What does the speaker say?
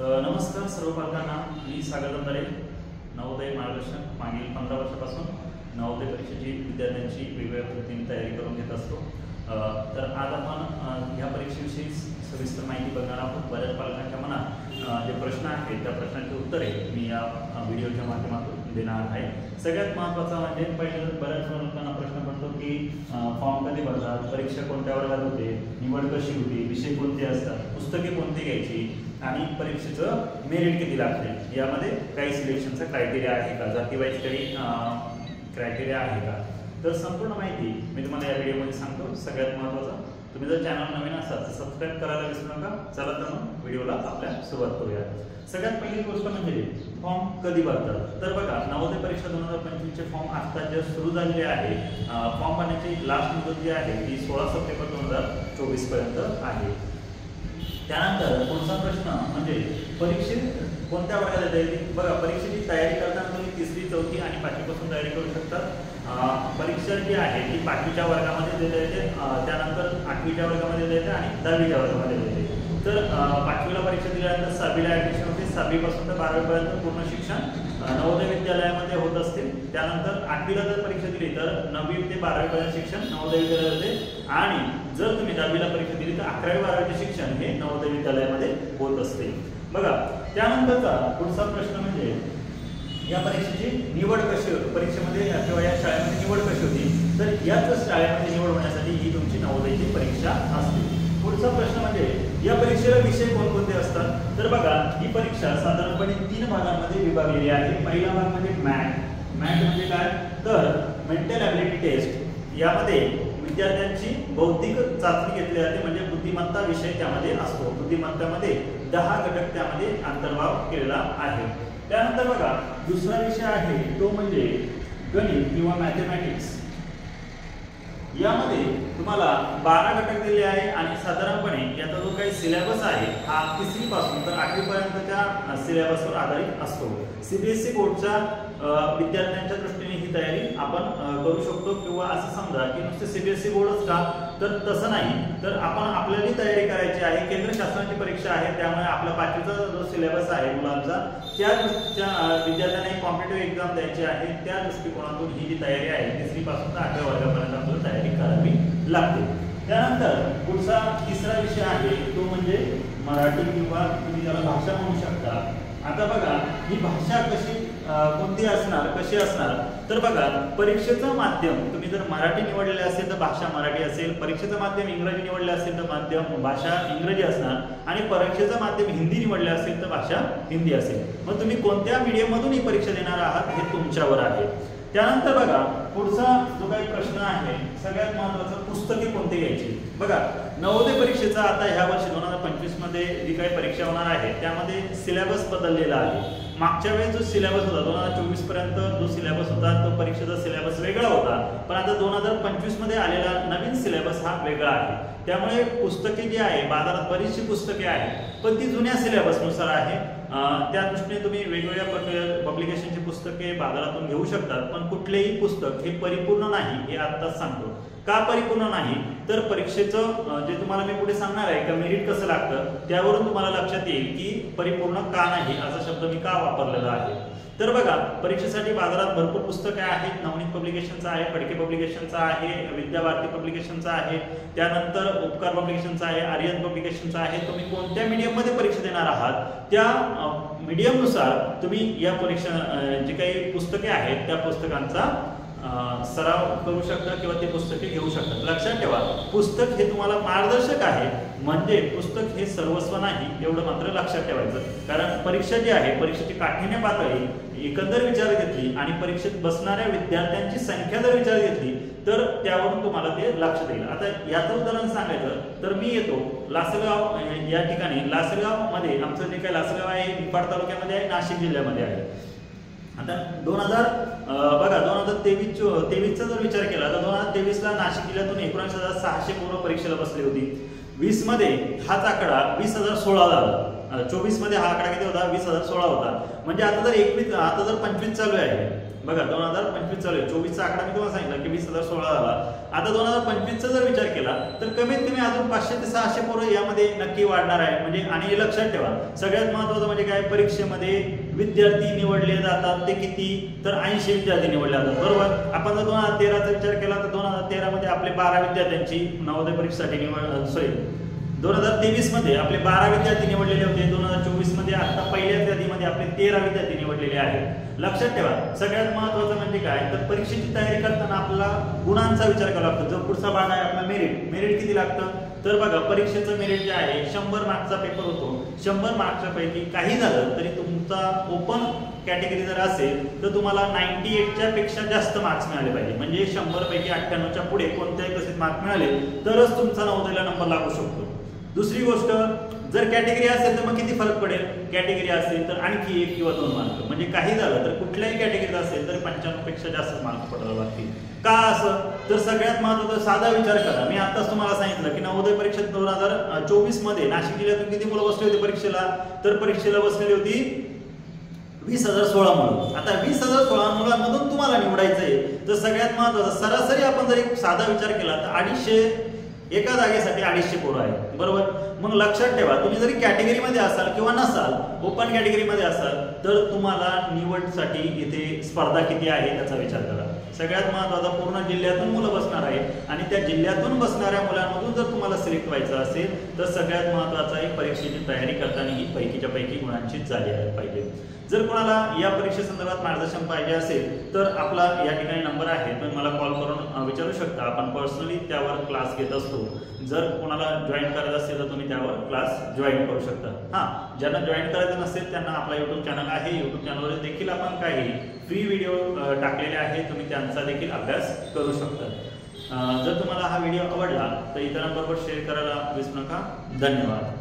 नमस्कार सर्व पालकांना, मी सागर दंदारे, नवोदय मार्गदर्शक. मागील 15 वर्षापासून नवोदय परीक्षेची विद्यार्थ्यांची वेगवेगळ्या पद्धतीने तयारी करून घेत असतो. तर आज आपण ह्या परीक्षेविषयी सविस्तर माहिती बघणार आहोत. बऱ्याच पालकांच्या मनात जे प्रश्न आहेत त्या प्रश्नांची उत्तरे मी या व्हिडिओच्या माध्यमातून देणार आहे. सगळ्यात महत्त्वाचा म्हणजे पहिलं बऱ्याच लोकांना प्रश्न पडतो की फॉर्म कधी भरतात, परीक्षा कोणत्या वर्गात होते, निवड कशी होती, विषय कोणते असतात, पुस्तके कोणती घ्यायची आणि परीक्षेचं मेरिट किती लागते, यामध्ये काही सिलेक्शनचा क्रायटेरिया आहे का, जातीवाईज काही क्रायटेरिया आहे का, तर संपूर्ण माहिती मी तुम्हाला या व्हिडिओमध्ये सांगतो. सगळ्यात महत्त्वाचं, तुम्ही जर चॅनल नवीन असाल तर सबस्क्राईब करायला विसरू नका. चला तर मग व्हिडिओला आपल्या सुरुवात करूया. सगळ्यात पहिली गोष्ट म्हणजे फॉर्म कधी भरतात. तर बघा, नवोदय परीक्षा 2025चे फॉर्म आता जस्ट सुरू झालेले आहे. फॉर्म भरण्याची लास्ट मुदत जी आहे ती 16 सप्टेंबर 2024 पर्यंत आहे. त्यानंतर पुढचा प्रश्न म्हणजे परीक्षेत कोणत्या वर्गात येता येईल. बघा, परीक्षेची तयारी करताना तुम्ही 3री, 4थी आणि 5वी पासून तयारी करू शकता. परीक्षा जी आहे ती 5वीच्या वर्गामध्ये देता येते, त्यानंतर 8वीच्या वर्गामध्ये देता येते आणि 10वीच्या वर्गामध्ये देता येते. तर 5वीला परीक्षा दिल्यानंतर 6वीला ॲडमिशन होते. 6वी पासून तर 12वी पर्यंत पूर्ण शिक्षण नवोदय विद्यालयामध्ये होत असते. त्यानंतर 8वीला जर परीक्षा दिली तर 9वी ते 12वी पर्यंत शिक्षण नवोदय विद्यालयात होते आणि जर तुम्ही 10वीला परीक्षा दिली तर 11वी 12वीचे शिक्षण हे नवोदय विद्यालयामध्ये होत असते. बघा, त्यानंतरचा पुढचा प्रश्न म्हणजे या परीक्षेची निवड कशी होती, परीक्षेमध्ये किंवा या शाळेमध्ये निवड कशी होती. तर याच शाळेमध्ये निवड होण्यासाठी ही तुमची नवोदयची परीक्षा असते. पुढचा प्रश्न म्हणजे या परीक्षेला विषय कोणकोणते असतात. तर बघा, ही परीक्षा साधारणपणे 3 भागांमध्ये विभागलेली आहे. पहिला भाग म्हणजे मॅथ म्हणजे काय, तर मेंटल ॲबिलिटी टेस्ट. यामध्ये विद्यार्थ्यांची बौद्धिक चाचणी घेतली जाते, म्हणजे बुद्धिमत्ता विषय त्यामध्ये असतो. बुद्धिमत्तामध्ये 10 घटक त्यामध्ये अंतर्भाव केलेला आहे. त्यानंतर बघा, दुसरा विषय आहे तो म्हणजे गणित किंवा मॅथमॅटिक्स. यामध्ये तुम्हाला 12 घटक दिले आहे आणि साधारणपणे याचा जो काही सिलेबस आहे हा 3री पासून तर 8वी पर्यंतच्या सिलेबसवर आधारित असतो. CBSE बोर्डच्या विद्यार्थ्यांच्या दृष्टीने ही तयारी आपण करू शकतो. किंवा असं समजा की नुसते CBSE बोर्डच का, तर तसं नाही, तर आपण आपल्याला तयारी करायची आहे. केंद्र शासनाची परीक्षा आहे, त्यामुळे आपला 5वीचा जो सिलेबस आहे मुलांचा त्या विद्यार्थ्यांना कॉम्पिटिटिव्ह एक्झाम द्यायची आहे. त्या दृष्टिकोनातून ही जी तयारी आहे 3री पासून तर 8व्या वर्गापर्यंत आपल्याला तयारी करावी लागते. त्यानंतर पुढचा 3रा विषय आहे तो म्हणजे मराठी किंवा तुम्ही त्याला भाषा म्हणू शकता. आता बघा, ही भाषा कोणती असणार, कशी असणार. तर बघा, परीक्षेचं माध्यम तुम्ही जर मराठी निवडले असेल तर भाषा मराठी असेल, परीक्षेचं माध्यम इंग्रजी निवडले असेल तर माध्यम भाषा इंग्रजी असणार आणि परीक्षेचं माध्यम हिंदी निवडले असेल तर भाषा हिंदी असेल. मग तुम्ही कोणत्या मीडियम मधून ही परीक्षा देणार आहात हे तुमच्यावर आहे. त्यानंतर बघा, पुढचा जो काही प्रश्न आहे सगळ्यात महत्त्वाचा, पुस्तके कोणती घ्यायची. बघा, नवोदय परीक्षेचा आता ह्या वर्षी 2025 मध्ये जी काही परीक्षा होणार आहे त्यामध्ये सिलेबस बदललेला आहे. मागच्या वेळेस जो सिलेबस होता 2024 पर्यंत जो सिलेबस होता तो परीक्षेचा सिलेबस वेगळा होता, पण आता 2025 मध्ये आलेला नवीन सिलेबस हा वेगळा आहे. त्यामुळे पुस्तके जी आहे, बाजारात बरीचशी पुस्तके आहेत पण ती जुन्या सिलेबसनुसार आहे. त्या दृष्टीने तुम्ही वेगवेगळ्या पब्लिकेशनची पुस्तके बाजारातून घेऊ शकतात, पण कुठलेही पुस्तक हे परिपूर्ण नाही हे आत्ताच सांगतो. का परिपूर्ण नाही, तर परीक्षेचं जे तुम्हाला मी पुढे सांगणार आहे का मेरिट कसं लागतं त्यावरून तुम्हाला लक्षात येईल की परिपूर्ण का नाही असा शब्द मी का वापरलेला आहे. तर बघा, परीक्षेसाठी बाजारात भरपूर पुस्तके आहेत. नवनीत पब्लिकेशनचा आहे, फडके पब्लिकेशनचा आहे, विद्याभारती पब्लिकेशनचा आहे, त्यानंतर उपकार पब्लिकेशनचा आहे, आर्यन पब्लिकेशनचा आहे. तुम्ही कोणत्या मीडियम मध्ये परीक्षा देणार आहात त्या मीडियमनुसार तुम्ही या परीक्षा जे काही पुस्तके आहेत त्या पुस्तकांचा सराव करू शकता किंवा ते पुस्तके घेऊ शकता. लक्षात ठेवा, पुस्तक हे तुम्हाला मार्गदर्शक आहे, म्हणजे पुस्तक हे सर्वस्व नाही एवढं मात्र लक्षात ठेवायचं. कारण परीक्षा जी आहे, परीक्षेची काठिण्य पातळी एकंदर विचार घेतली आणि परीक्षेत बसणाऱ्या विद्यार्थ्यांची संख्या जर विचार घेतली तर त्यावरून तुम्हाला ते लक्षात येईल. आता याचं उदाहरण सांगायचं तर मी येतो लासलगाव या ठिकाणी. लासलगाव मध्ये आमचं जे काही लासलगाव आहे निफाड तालुक्यामध्ये आहे, नाशिक जिल्ह्यामध्ये आहे. आता 2023चा जर विचार केला तर 2023ला नाशिक जिल्ह्यातून 19,600 पोरं परीक्षेला बसली होती. 20 मध्ये हाच आकडा 20,016 झाला. 24 मध्ये हा आकडा किती होता, 20,016 होता. म्हणजे आता जर 25 चालू आहे बघा 2025 चालू आहे, 24चा आकडा मी तुम्हाला सांगितलं की 20,016 झाला. आता 2025चा जर विचार केला तर कमीत कमी अजून 500 ते 600 पोरं यामध्ये नक्की वाढणार आहे. म्हणजे आणि लक्षात ठेवा सगळ्यात महत्त्वाचं म्हणजे काय, परीक्षेमध्ये विद्यार्थी निवडले जातात ते किती, तर 80 विद्यार्थी निवडले जातात, बरोबर. आपण जर 2013चा विचार केला तर 2013 मध्ये आपले 12 विद्यार्थ्यांची नवोदय परीक्षेसाठी 2023 मध्ये आपले 12 विद्यार्थी निवडलेले होते. 2024 मध्ये आता पहिल्याच यादीमध्ये आपले 13 विद्यार्थी निवडलेले आहेत. लक्षात ठेवा सगळ्यात महत्त्वाचं म्हणजे काय, तर परीक्षेची तयारी करताना आपल्याला गुणांचा विचार करावा लागतो. जो पुढचा भाग आहे आपला मेरिट किती लागतं, तर बघा परीक्षेचं मेरिट जे आहे 100 मार्कचा पेपर होतो. 100 मार्कच्या पैकी काही झालं तरी तुमचा ओपन कॅटेगरी जर असेल तर तुम्हाला 98च्या पेक्षा जास्त मार्क्स मिळाले पाहिजे. म्हणजे 100 पैकी 98च्या पुढे कोणत्याही तसेच मार्क मिळाले तरच तुमचा नवोदयला नंबर लागू शकतो. दुसरी गोष्ट, जर कॅटेगरी असेल तर मग किती फरक पडेल, कॅटेगरी असेल तर आणखी 1 किंवा 2 मार्क. म्हणजे काही झालं तर कुठल्याही कॅटेगरीत असेल तर 95 पेक्षा जास्त मार्क पडावे लागतील. का असं, तर सगळ्यात महत्त्वाचा साधा विचार करा. मी आताच तुम्हाला सांगितलं की नवोदय परीक्षेत 2024 मध्ये नाशिक जिल्ह्यातून किती मुलं बसली होती परीक्षेला, तर परीक्षेला बसलेली होती 20,016 मुलं. आता 20,016 मुलांमधून तुम्हाला निवडायचं आहे तर सगळ्यात महत्त्वाचं सरासरी आपण जर एक साधा विचार केला तर 250 एका जागेसाठी 250 पोरं आहेत, बरोबर. मग लक्षात ठेवा तुम्ही जरी कॅटेगरीमध्ये असाल किंवा नसाल, ओपन कॅटेगरीमध्ये असाल तर तुम्हाला निवडसाठी इथे स्पर्धा किती आहे त्याचा विचार करा. सगळ्यात महत्त्वाचा पूर्ण जिल्ह्यातून मुलं बसणार आहे आणि त्या जिल्ह्यातून बसणाऱ्या मुलांमधून जर तुम्हाला सिलेक्ट व्हायचं असेल तर सगळ्यात महत्त्वाचं आहे परीक्षेची तयारी करताना ही पैकीच्या पैकी गुणांची झाली पाहिजे. जर कोणाला या परीक्षेसंदर्भात मार्गदर्शन पाहिजे असेल तर आपला या ठिकाणी नंबर आहे, तुम्ही मला कॉल करून विचारू शकता. आपण पर्सनली त्यावर क्लास घेत असतो. जर कोणाला जॉईन करायचं असेल तर तुम्ही त्यावर क्लास जॉईन करू शकता. ज्यांना जॉईन करायचं नसेल त्यांना आपला यूट्यूब चॅनल आहे, यूट्यूब चॅनलवर देखील आपण काही फ्री व्हिडिओ टाकलेले आहेत, तुम्ही त्यांचा देखील अभ्यास करू शकता. जर तुम्हाला हा व्हिडिओ आवडला तर इतरांबरोबर शेअर करायला विसरू नका. धन्यवाद.